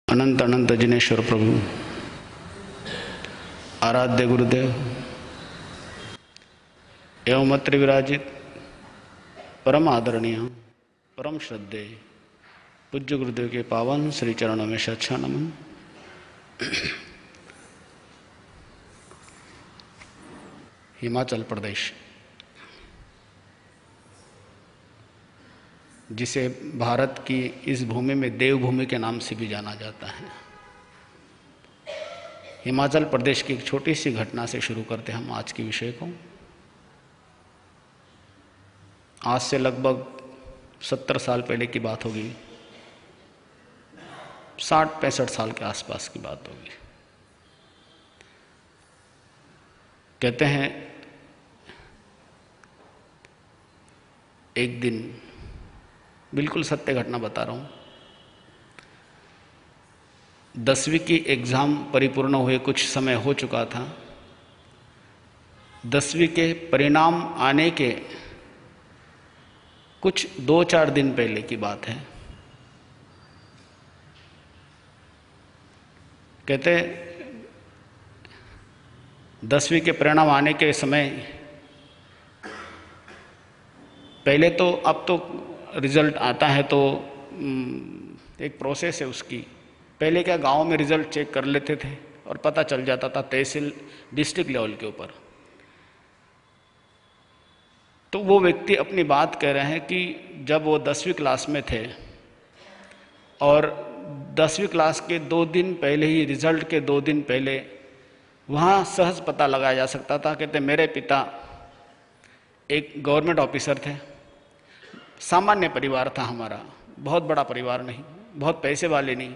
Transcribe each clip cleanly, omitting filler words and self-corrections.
अनंत अनंत जिनेश्वर प्रभु, आराध्य गुरुदेव एवं अत्र विराजित परम आदरणीय परम श्रद्धेय पूज्य गुरुदेव के पावन श्री चरणों में सच्चा नमन। हिमाचल प्रदेश, जिसे भारत की इस भूमि में देवभूमि के नाम से भी जाना जाता है, हिमाचल प्रदेश की एक छोटी सी घटना से शुरू करते हैं हम आज के विषय को। आज से लगभग 70 साल पहले की बात होगी, 60-65 साल के आसपास की बात होगी। कहते हैं एक दिन, बिल्कुल सत्य घटना बता रहा हूँ, 10वीं की एग्ज़ाम परिपूर्ण हुए कुछ समय हो चुका था। 10वीं के परिणाम आने के कुछ 2-4 दिन पहले की बात है। कहते 10वीं के परिणाम आने के समय पहले तो, अब तो रिजल्ट आता है तो एक प्रोसेस है उसकी। पहले क्या गांव में रिजल्ट चेक कर लेते थे और पता चल जाता था तहसील डिस्ट्रिक्ट लेवल के ऊपर। तो वो व्यक्ति अपनी बात कह रहे हैं कि जब वो 10वीं क्लास में थे और 10वीं क्लास के 2 दिन पहले ही, रिजल्ट के 2 दिन पहले वहाँ सहज पता लगाया जा सकता था। कहते मेरे पिता एक गवर्नमेंट ऑफिसर थे, सामान्य परिवार था हमारा, बहुत बड़ा परिवार नहीं, बहुत पैसे वाले नहीं,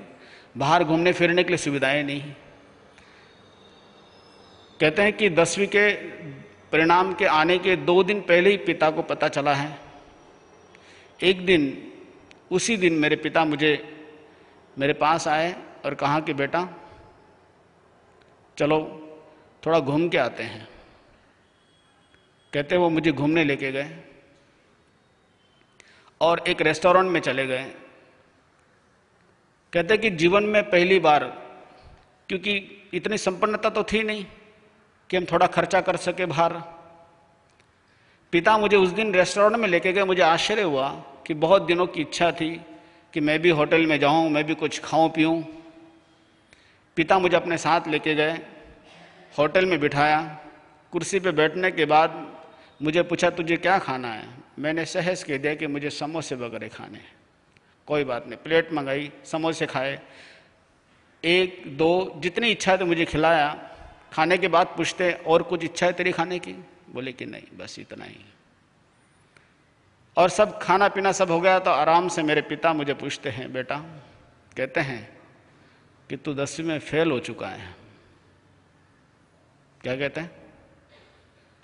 बाहर घूमने फिरने के लिए सुविधाएं नहीं। कहते हैं कि 10वीं के परिणाम के आने के 2 दिन पहले ही पिता को पता चला है। एक दिन, उसी दिन मेरे पिता मेरे पास आए और कहा कि बेटा चलो थोड़ा घूम के आते हैं। कहते वो मुझे घूमने लेके गए और एक रेस्टोरेंट में चले गए। कहते कि जीवन में पहली बार, क्योंकि इतनी संपन्नता तो थी नहीं कि हम थोड़ा खर्चा कर सके बाहर, पिता मुझे उस दिन रेस्टोरेंट में लेके गए। मुझे आश्चर्य हुआ कि बहुत दिनों की इच्छा थी कि मैं भी होटल में जाऊं, मैं भी कुछ खाऊं पीऊं। पिता मुझे अपने साथ लेके गए, होटल में बिठाया। कुर्सी पे बैठने के बाद मुझे पूछा तुझे क्या खाना है। मैंने सहज कह दिया कि मुझे समोसे वगैरह खाने हैं। कोई बात नहीं, प्लेट मंगाई, समोसे खाए, 1 2 जितनी इच्छा थी मुझे खिलाया। खाने के बाद पूछते और कुछ इच्छा है तेरी खाने की? बोले कि नहीं, बस इतना ही। और सब खाना पीना सब हो गया तो आराम से मेरे पिता मुझे पूछते हैं बेटा, कहते हैं कि तू 10वीं में फेल हो चुका है। क्या कहते हैं?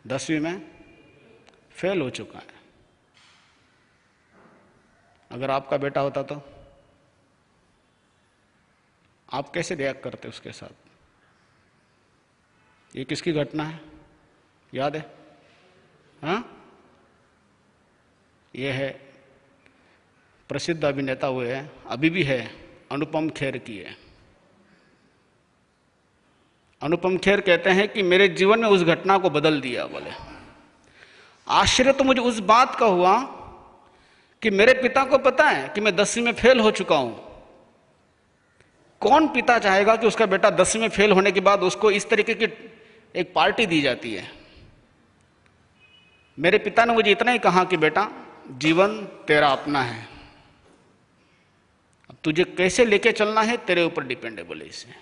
10वीं में फेल हो चुका है। अगर आपका बेटा होता तो आप कैसे रिएक्ट करते उसके साथ? ये किसकी घटना है, याद है? हाँ, ये है, प्रसिद्ध अभिनेता हुए हैं, अभी भी है, अनुपम खेर की है। अनुपम खेर कहते हैं कि मेरे जीवन में उस घटना को बदल दिया। बोले आश्चर्य तो मुझे उस बात का हुआ कि मेरे पिता को पता है कि मैं 10वीं में फेल हो चुका हूं। कौन पिता चाहेगा कि उसका बेटा 10वीं में फेल होने के बाद उसको इस तरीके की एक पार्टी दी जाती है? मेरे पिता ने मुझे इतना ही कहा कि बेटा जीवन तेरा अपना है, अब तुझे कैसे लेके चलना है तेरे ऊपर डिपेंड है। बोले इसे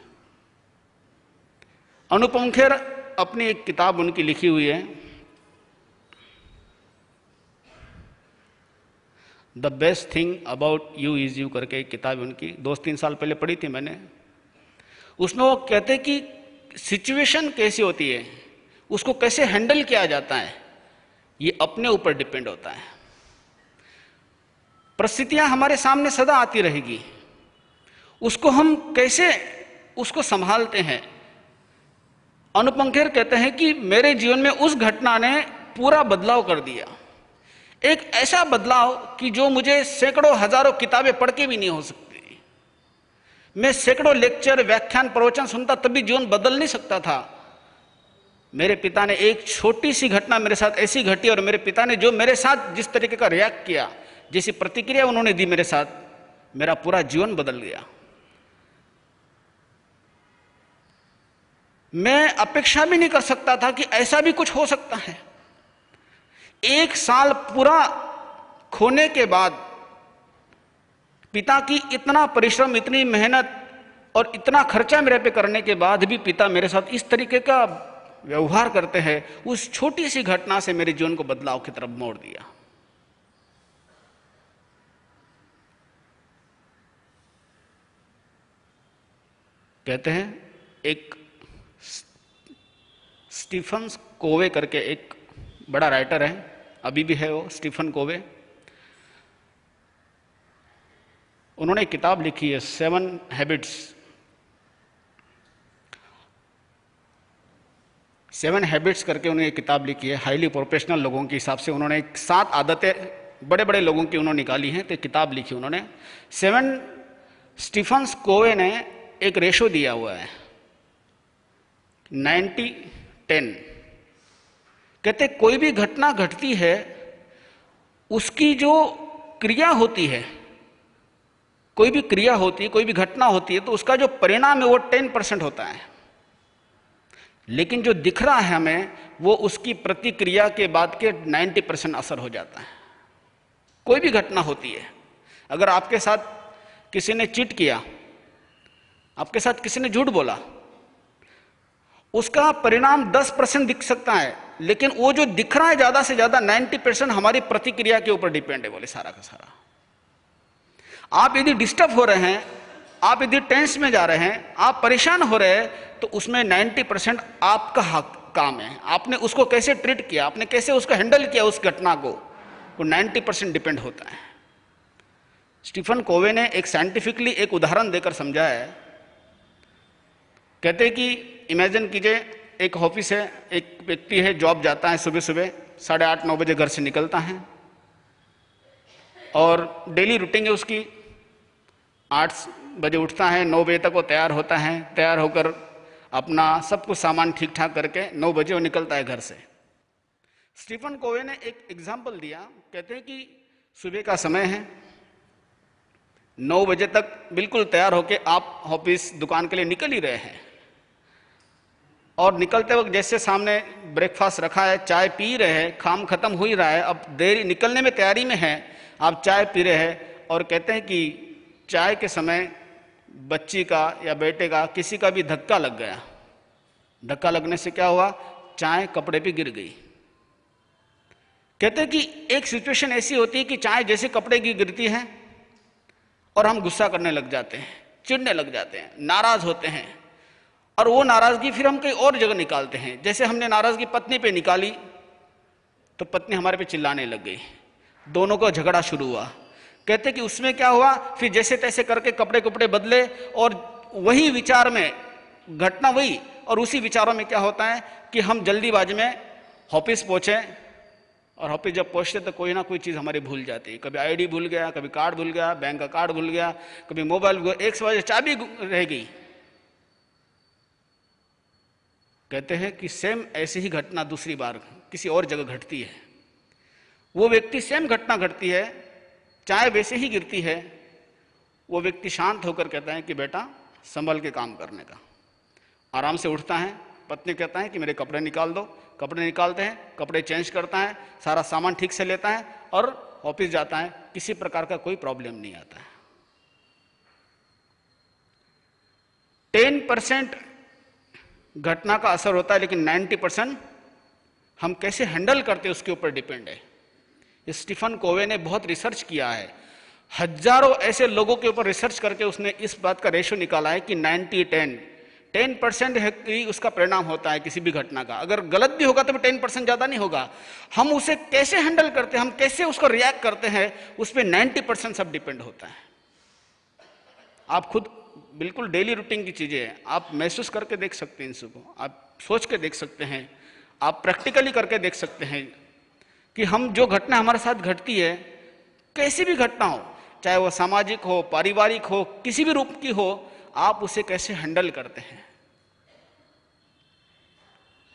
अनुपम खेर अपनी एक किताब उनकी लिखी हुई है, the best thing about you is you करके एक किताब उनकी 2-3 साल पहले पढ़ी थी मैंने। उसमें वो कहते कि सिचुएशन कैसी होती है, उसको कैसे हैंडल किया जाता है, ये अपने ऊपर डिपेंड होता है। परिस्थितियां हमारे सामने सदा आती रहेगी, उसको हम कैसे उसको संभालते हैं। अनुपम खेर कहते हैं कि मेरे जीवन में उस घटना ने पूरा बदलाव कर दिया, एक ऐसा बदलाव कि जो मुझे सैकड़ों हजारों किताबें पढ़ के भी नहीं हो सकती। मैं सैकड़ों लेक्चर, व्याख्यान, प्रवचन सुनता तब भी जीवन बदल नहीं सकता था। मेरे पिता ने एक छोटी सी घटना मेरे साथ ऐसी घटी और मेरे पिता ने जो मेरे साथ जिस तरीके का रिएक्ट किया, जैसी प्रतिक्रिया उन्होंने दी मेरे साथ, मेरा पूरा जीवन बदल गया। मैं अपेक्षा भी नहीं कर सकता था कि ऐसा भी कुछ हो सकता है। 1 साल पूरा खोने के बाद पिता की इतना परिश्रम, इतनी मेहनत और इतना खर्चा मेरे पे करने के बाद भी पिता मेरे साथ इस तरीके का व्यवहार करते हैं। उस छोटी सी घटना से मेरे जीवन को बदलाव की तरफ मोड़ दिया। कहते हैं एक स्टीफन कोवे करके एक बड़ा राइटर है, अभी भी है वो, स्टीफन कोवे। उन्होंने एक किताब लिखी है 7 हैबिट्स। 7 हैबिट्स करके उन्होंने एक किताब लिखी है, हाईली प्रोफेशनल लोगों के हिसाब से उन्होंने 7 आदतें बड़े बड़े लोगों की उन्होंने निकाली हैं, तो किताब लिखी उन्होंने 7। स्टीफन कोवे ने एक रेशो दिया हुआ है, 10। कहते कोई भी घटना घटती है, उसकी जो क्रिया होती है, कोई भी क्रिया होती है, कोई भी घटना होती है, तो उसका जो परिणाम है वो 10% होता है। लेकिन जो दिख रहा है हमें, वो उसकी प्रतिक्रिया के बाद के 90% असर हो जाता है। कोई भी घटना होती है, अगर आपके साथ किसी ने चीट किया, आपके साथ किसी ने झूठ बोला, उसका परिणाम 10% दिख सकता है, लेकिन वो जो दिख रहा है ज्यादा से ज्यादा 90% हमारी प्रतिक्रिया के ऊपर डिपेंड है, बोले सारा का सारा। आप यदि डिस्टर्ब हो रहे हैं, आप यदि टेंस में जा रहे हैं, आप परेशान हो रहे हैं, तो उसमें 90% आपका काम है। आपने उसको कैसे ट्रीट किया, आपने कैसे उसको हैंडल किया, उस घटना को, वो 90% डिपेंड होता है। स्टीफन कोवे ने एक साइंटिफिकली एक उदाहरण देकर समझाया है। कहते हैं कि इमेजिन कीजिए एक ऑफिस है, एक व्यक्ति है, जॉब जाता है, सुबह सुबह 8:30-9 बजे घर से निकलता है और डेली रूटीन है उसकी। 8 बजे उठता है, 9 बजे तक वो तैयार होता है, तैयार होकर अपना सब कुछ सामान ठीक ठाक करके 9 बजे वो निकलता है घर से। स्टीफन कोवे ने एक एग्जाम्पल दिया। कहते हैं कि सुबह का समय है, 9 बजे तक बिल्कुल तैयार होके आप ऑफिस दुकान के लिए निकल ही रहे हैं, और निकलते वक्त जैसे सामने ब्रेकफास्ट रखा है, चाय पी रहे हैं, काम खत्म हो ही रहा है, अब देरी निकलने में तैयारी में है, आप चाय पी रहे हैं, और कहते हैं कि चाय के समय बच्ची का या बेटे का किसी का भी धक्का लग गया। धक्का लगने से क्या हुआ, चाय कपड़े पे गिर गई। कहते हैं कि एक सिचुएशन ऐसी होती है कि चाय जैसे कपड़े की गिरती है और हम गुस्सा करने लग जाते हैं, चिढ़ने लग जाते हैं, नाराज होते हैं, और वो नाराजगी फिर हम कहीं और जगह निकालते हैं। जैसे हमने नाराजगी पत्नी पे निकाली तो पत्नी हमारे पे चिल्लाने लग गई, दोनों का झगड़ा शुरू हुआ। कहते कि उसमें क्या हुआ, फिर जैसे तैसे करके कपड़े बदले, और वही विचार में घटना वही, और उसी विचारों में क्या होता है कि हम जल्दीबाजी में ऑफिस पहुंचे, और ऑफिस जब पहुंचते तो कोई ना कोई चीज हमारी भूल जाती है। कभी आईडी भूल गया, कभी कार्ड भूल गया, बैंक का कार्ड भूल गया, कभी मोबाइल भूल गया, एक से चाबी रह गई। कहते हैं कि सेम ऐसी ही घटना दूसरी बार किसी और जगह घटती है। वो व्यक्ति, सेम घटना घटती है, चाय वैसे ही गिरती है, वो व्यक्ति शांत होकर कहता है कि बेटा संभल के काम करने का। आराम से उठता है, पत्नी कहता है कि मेरे कपड़े निकाल दो, कपड़े निकालते हैं, कपड़े चेंज करता है, सारा सामान ठीक से लेता है और ऑफिस जाता है। किसी प्रकार का कोई प्रॉब्लम नहीं आता है। 10% घटना का असर होता है, लेकिन 90% हम कैसे हैंडल करते हैं उसके ऊपर डिपेंड है। स्टीफन कोवे ने बहुत रिसर्च किया है, हजारों ऐसे लोगों के ऊपर रिसर्च करके उसने इस बात का रेशो निकाला है कि 10% ही उसका परिणाम होता है किसी भी घटना का। अगर गलत भी होगा तो भी 10% ज्यादा नहीं होगा। हम उसे कैसे हैंडल करते हैं, हम कैसे उसको रिएक्ट करते हैं, उस पर 90% सब डिपेंड होता है। आप खुद बिल्कुल डेली रूटीन की चीजें हैं, आप महसूस करके देख सकते हैं, इन सबको आप सोच के देख सकते हैं, आप प्रैक्टिकली करके देख सकते हैं कि हम जो घटना हमारे साथ घटती है, कैसी भी घटना हो, चाहे वो सामाजिक हो, पारिवारिक हो, किसी भी रूप की हो, आप उसे कैसे हैंडल करते हैं।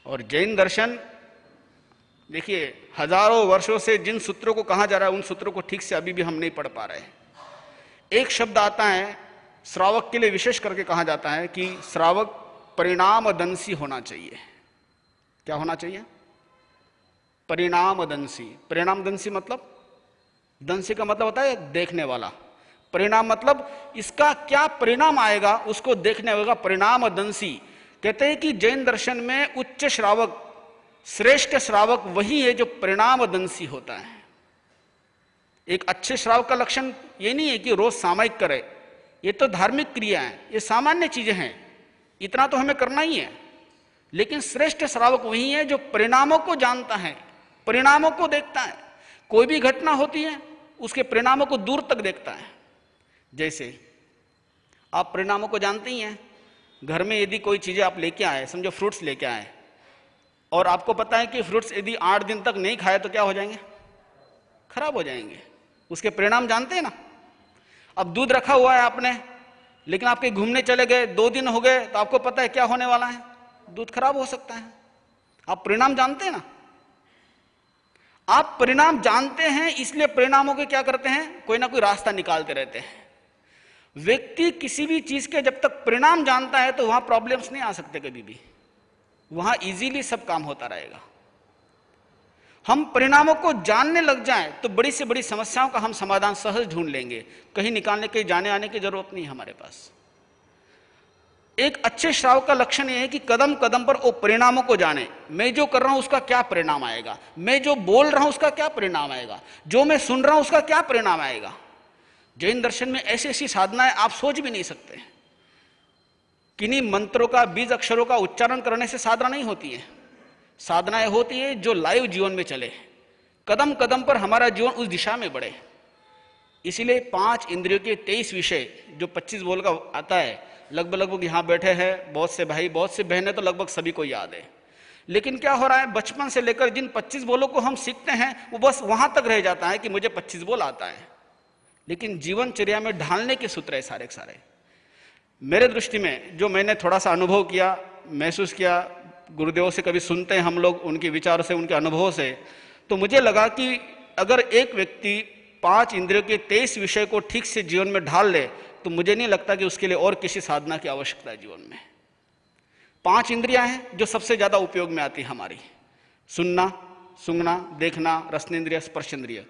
और जैन दर्शन देखिए, हजारों वर्षों से जिन सूत्रों को कहा जा रहा है, उन सूत्रों को ठीक से अभी भी हम नहीं पढ़ पा रहे हैं। एक शब्द आता है श्रावक के लिए, विशेष करके कहा जाता है कि श्रावक परिणामदंशी होना चाहिए। क्या होना चाहिए? परिणामदंशी। परिणामदंशी मतलब, दंशी का मतलब होता है देखने वाला, परिणाम मतलब इसका क्या परिणाम आएगा उसको देखने वाला, परिणामदंशी। कहते हैं कि जैन दर्शन में उच्च श्रावक, श्रेष्ठ श्रावक वही है जो परिणामदंशी होता है। एक अच्छे श्रावक का लक्षण ये नहीं है कि रोज सामायिक करे, ये तो धार्मिक क्रिया है, ये सामान्य चीजें हैं, इतना तो हमें करना ही है। लेकिन श्रेष्ठ श्रावक वही है जो परिणामों को जानता है, परिणामों को देखता है। कोई भी घटना होती है उसके परिणामों को दूर तक देखता है। जैसे आप परिणामों को जानते ही हैं, घर में यदि कोई चीजें आप लेके आए, समझो फ्रूट्स लेके आए, और आपको पता है कि फ्रूट्स यदि 8 दिन तक नहीं खाए तो क्या हो जाएंगे? खराब हो जाएंगे। उसके परिणाम जानते हैं ना। अब दूध रखा हुआ है आपने, लेकिन आप कहीं घूमने चले गए, 2 दिन हो गए, तो आपको पता है क्या होने वाला है, दूध खराब हो सकता है। आप परिणाम जानते हैं ना, आप परिणाम जानते हैं, इसलिए परिणामों के क्या करते हैं, कोई ना कोई रास्ता निकालते रहते हैं। व्यक्ति किसी भी चीज के जब तक परिणाम जानता है तो वहां प्रॉब्लम्स नहीं आ सकते कभी भी, वहां इजीली सब काम होता रहेगा। हम परिणामों को जानने लग जाएं तो बड़ी से बड़ी समस्याओं का हम समाधान सहज ढूंढ लेंगे, कहीं निकालने के जाने आने की जरूरत नहीं हमारे पास। एक अच्छे श्रावक का लक्षण यह है कि कदम कदम पर वो परिणामों को जाने, मैं जो कर रहा हूं उसका क्या परिणाम आएगा, मैं जो बोल रहा हूं उसका क्या परिणाम आएगा, जो मैं सुन रहा हूं उसका क्या परिणाम आएगा। जैन दर्शन में ऐसी ऐसी साधनाएं आप सोच भी नहीं सकते। किन्हीं मंत्रों का, बीज अक्षरों का उच्चारण करने से साधना नहीं होती है, साधनाएं होती है जो लाइव जीवन में चले, कदम कदम पर हमारा जीवन उस दिशा में बढ़े। इसीलिए 5 इंद्रियों के 23 विषय जो 25 बोल का आता है, लगभग यहां बैठे हैं बहुत से भाई, बहुत से बहनें, तो लगभग सभी को याद है। लेकिन क्या हो रहा है, बचपन से लेकर जिन 25 बोलों को हम सीखते हैं वो बस वहां तक रह जाता है कि मुझे 25 बोल आता है, लेकिन जीवनचर्या में ढालने के सूत्र है सारे के सारे। मेरे दृष्टि में जो मैंने थोड़ा सा अनुभव किया, महसूस किया, गुरुदेव से कभी सुनते हैं हम लोग उनके विचारों से, उनके अनुभवों से, तो मुझे लगा कि अगर एक व्यक्ति 5 इंद्रियों के 23 विषय को ठीक से जीवन में ढाल ले तो मुझे नहीं लगता कि उसके लिए और किसी साधना की आवश्यकता है जीवन में। 5 इंद्रियां हैं जो सबसे ज्यादा उपयोग में आती है हमारी, सुनना, सूंघना, देखना, रसनेन्द्रिय, स्पर्शेंद्रिय,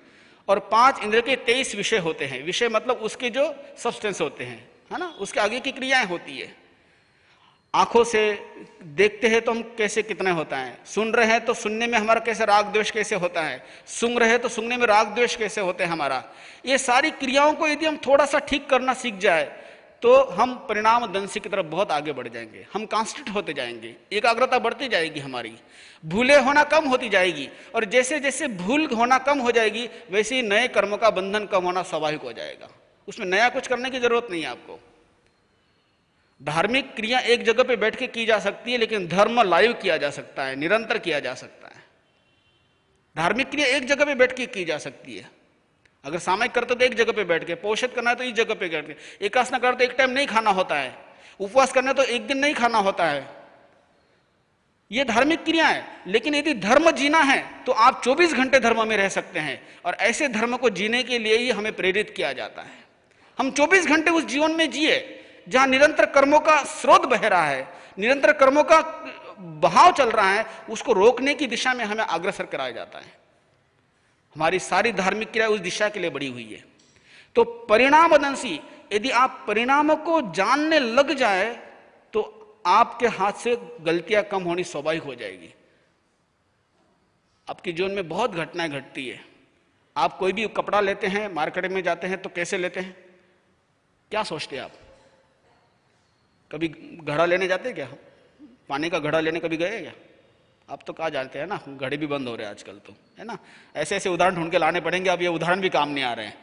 और 5 इंद्रियों के 23 विषय होते हैं। विषय मतलब उसके जो सब्सटेंस होते हैं, है ना, उसके आगे की क्रियाएं होती है। आंखों से देखते हैं तो हम कैसे कितने होता है, सुन रहे हैं तो सुनने में हमारा कैसे राग द्वेष कैसे होता है, सूंघ रहे हैं तो सूंघने में राग द्वेष कैसे होते हैं हमारा। ये सारी क्रियाओं को यदि हम थोड़ा सा ठीक करना सीख जाए तो हम परिणाम दंशी की तरफ बहुत आगे बढ़ जाएंगे, हम कॉन्स्टेंट होते जाएंगे, एकाग्रता बढ़ती जाएगी हमारी, भूले होना कम होती जाएगी, और जैसे जैसे भूल होना कम हो जाएगी वैसे ही नए कर्मों का बंधन कम होना स्वाभाविक हो जाएगा। उसमें नया कुछ करने की जरूरत नहीं है आपको। धार्मिक क्रिया एक जगह पे बैठ के की जा सकती है, लेकिन धर्म लाइव किया जा सकता है, निरंतर किया जा सकता है। धार्मिक क्रिया एक जगह पे बैठ के की जा सकती है। अगर सामयिक करते तो एक जगह पे बैठ के, पोषित करना है तो इस जगह पे बैठ के, एकासना करते एक टाइम नहीं खाना होता है, उपवास करना तो एक दिन नहीं खाना होता है, ये धार्मिक क्रिया है। लेकिन यदि धर्म जीना है तो आप 24 घंटे धर्म में रह सकते हैं, और ऐसे धर्म को जीने के लिए ही हमें प्रेरित किया जाता है। हम 24 घंटे उस जीवन में जिए जहां निरंतर कर्मों का स्रोत बह रहा है, निरंतर कर्मों का बहाव चल रहा है, उसको रोकने की दिशा में हमें अग्रसर कराया जाता है। हमारी सारी धार्मिक क्रिया उस दिशा के लिए बढ़ी हुई है। तो परिणामदंशी, यदि आप परिणामों को जानने लग जाए तो आपके हाथ से गलतियां कम होनी स्वाभाविक हो जाएगी। आपके जीवन में बहुत घटनाएं घटती है। आप कोई भी कपड़ा लेते हैं, मार्केट में जाते हैं तो कैसे लेते हैं, क्या सोचते हैं आप? कभी घड़ा लेने जाते हैं क्या? पानी का घड़ा लेने कभी गए क्या? आप तो कहाँ जानते हैं ना, घड़े भी बंद हो रहे हैं आजकल तो, है ना। ऐसे ऐसे उदाहरण ढूंढ के लाने पड़ेंगे, अब ये उदाहरण भी काम नहीं आ रहे हैं।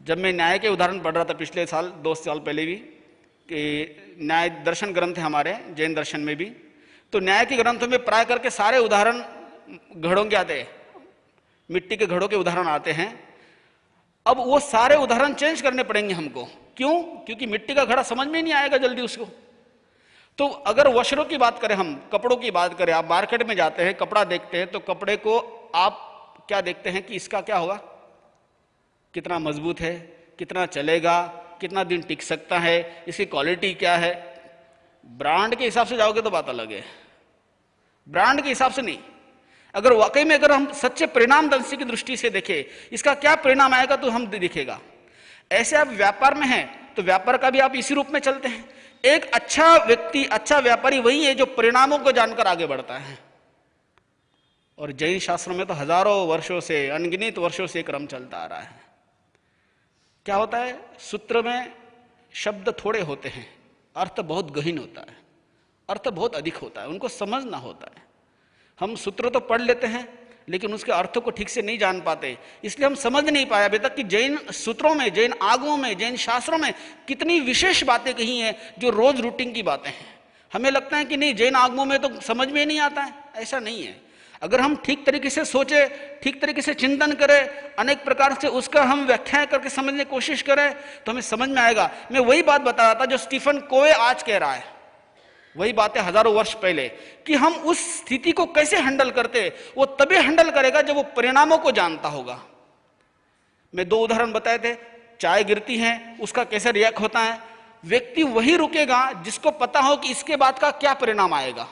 जब मैं न्याय के उदाहरण पढ़ रहा था पिछले साल, 2 साल पहले भी, कि न्याय दर्शन ग्रंथ है हमारे जैन दर्शन में भी, तो न्याय के ग्रंथों में प्राय करके सारे उदाहरण घड़ों के आते हैं, मिट्टी के घड़ों के उदाहरण आते हैं। अब वो सारे उदाहरण चेंज करने पड़ेंगे हमको। क्यों? क्योंकि मिट्टी का घड़ा समझ में नहीं आएगा जल्दी उसको। तो अगर वस्त्रों की बात करें, हम कपड़ों की बात करें, आप मार्केट में जाते हैं, कपड़ा देखते हैं, तो कपड़े को आप क्या देखते हैं कि इसका क्या होगा, कितना मजबूत है, कितना चलेगा, कितना दिन टिक सकता है, इसकी क्वालिटी क्या है। ब्रांड के हिसाब से जाओगे तो बात अलग है, ब्रांड के हिसाब से नहीं। अगर वाकई में अगर हम सच्चे परिणामदंशी की दृष्टि से देखें इसका क्या परिणाम आएगा तो हम दिखेगा। ऐसे आप व्यापार में हैं तो व्यापार का भी आप इसी रूप में चलते हैं। एक अच्छा व्यक्ति, अच्छा व्यापारी वही है जो परिणामों को जानकर आगे बढ़ता है। और जैन शास्त्रों में तो हजारों वर्षों से, अनगिनत वर्षों से क्रम चलता आ रहा है। क्या होता है, सूत्र में शब्द थोड़े होते हैं, अर्थ बहुत गहीन होता है, अर्थ बहुत अधिक होता है, उनको समझना होता है। हम सूत्र तो पढ़ लेते हैं लेकिन उसके अर्थों को ठीक से नहीं जान पाते, इसलिए हम समझ नहीं पाया अभी तक कि जैन सूत्रों में, जैन आगमों में, जैन शास्त्रों में कितनी विशेष बातें कही हैं जो रोज रूटीन की बातें हैं। हमें लगता है कि नहीं, जैन आगमों में तो समझ में नहीं आता है, ऐसा नहीं है। अगर हम ठीक तरीके से सोचे, ठीक तरीके से चिंतन करें, अनेक प्रकार से उसका हम व्याख्या करके समझने की कोशिश करें तो हमें समझ में आएगा। मैं वही बात बता रहा था जो स्टीफन कोवे आज कह रहा है। वही बात है हजारों वर्ष पहले कि हम उस स्थिति को कैसे हैंडल करते, वो तभी हैंडल करेगा जब वो परिणामों को जानता होगा। मैं 2 उदाहरण बताए थे, चाय गिरती है उसका कैसे रिएक्ट होता है। व्यक्ति वही रुकेगा जिसको पता हो कि इसके बाद का क्या परिणाम आएगा।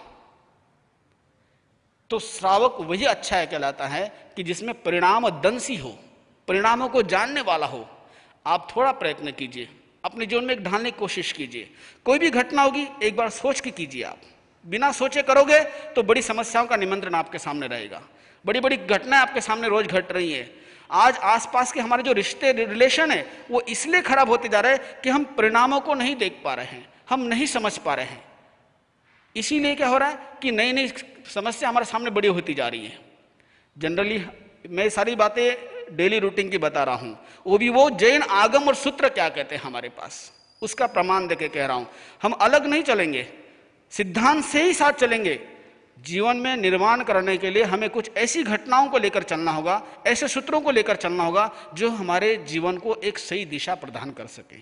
तो श्रावक वही अच्छा है कहलाता है कि जिसमें परिणामदंशी हो, परिणामों को जानने वाला हो। आप थोड़ा प्रयत्न कीजिए, अपने जीवन में एक ढालने की कोशिश कीजिए। कोई भी घटना होगी एक बार सोच के कीजिए। आप बिना सोचे करोगे तो बड़ी समस्याओं का निमंत्रण आपके सामने रहेगा। बड़ी बड़ी घटनाएं आपके सामने रोज घट रही है। आज आसपास के हमारे जो रिश्ते रिलेशन है वो इसलिए खराब होते जा रहे हैं कि हम परिणामों को नहीं देख पा रहे हैं, हम नहीं समझ पा रहे हैं। इसीलिए क्या हो रहा है कि नई नई समस्या हमारे सामने बड़ी होती जा रही है। जनरली मैं सारी बातें डेली रूटीन की बता रहा हूं, वो भी वो जैन आगम और सूत्र क्या कहते हैं हमारे पास, उसका प्रमाण देके कह रहा हूं। हम अलग नहीं चलेंगे, सिद्धांत से ही साथ चलेंगे। जीवन में निर्माण करने के लिए हमें कुछ ऐसी घटनाओं को लेकर चलना होगा, ऐसे सूत्रों को लेकर चलना होगा जो हमारे जीवन को एक सही दिशा प्रदान कर सके।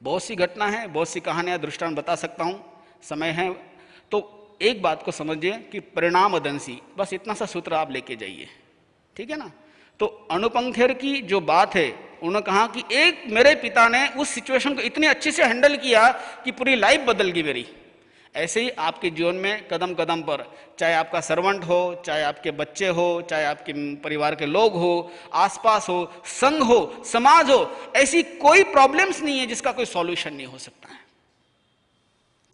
बहुत सी घटना है, बहुत सी कहानियां दृष्टांत बता सकता हूं, समय है तो एक बात को समझिए कि परिणामदंशी, बस इतना सा सूत्र आप लेके जाइए, ठीक है ना। तो अनुपम खेर की जो बात है, उन्होंने कहा कि एक मेरे पिता ने उस सिचुएशन को इतनी अच्छे से हैंडल किया कि पूरी लाइफ बदल गई मेरी। ऐसे ही आपके जीवन में कदम कदम पर, चाहे आपका सर्वेंट हो, चाहे आपके बच्चे हो, चाहे आपके परिवार के लोग हो, आसपास हो, संघ हो, समाज हो, ऐसी कोई प्रॉब्लम्स नहीं है जिसका कोई सॉल्यूशन नहीं हो सकता है।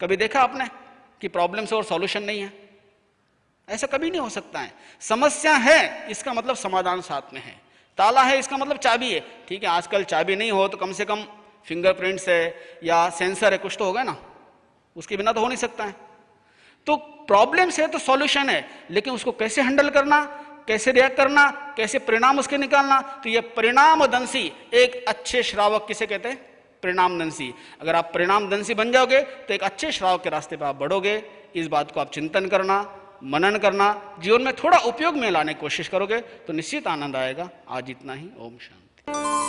कभी देखा आपने कि प्रॉब्लम्स और सॉल्यूशन नहीं है? ऐसा कभी नहीं हो सकता है। समस्या है इसका मतलब समाधान साथ में है, ताला है इसका मतलब चाबी है। ठीक है, आजकल चाबी नहीं हो तो कम से कम फिंगरप्रिंट्स है या सेंसर है, कुछ तो होगा ना, उसके बिना तो हो नहीं सकता है। तो प्रॉब्लम्स है तो सॉल्यूशन है, लेकिन उसको कैसे हैंडल करना, कैसे रिएक्ट करना, कैसे परिणाम उसके निकालना, तो ये परिणामदंशी एक अच्छे श्रावक किसे कहते हैं? परिणामदंशी। अगर आप परिणामदंशी बन जाओगे तो एक अच्छे श्रावक के रास्ते पर आप बढ़ोगे। इस बात को आप चिंतन करना, मनन करना, जीवन में थोड़ा उपयोग में लाने की कोशिश करोगे तो निश्चित आनंद आएगा। आज इतना ही। ओम शांति।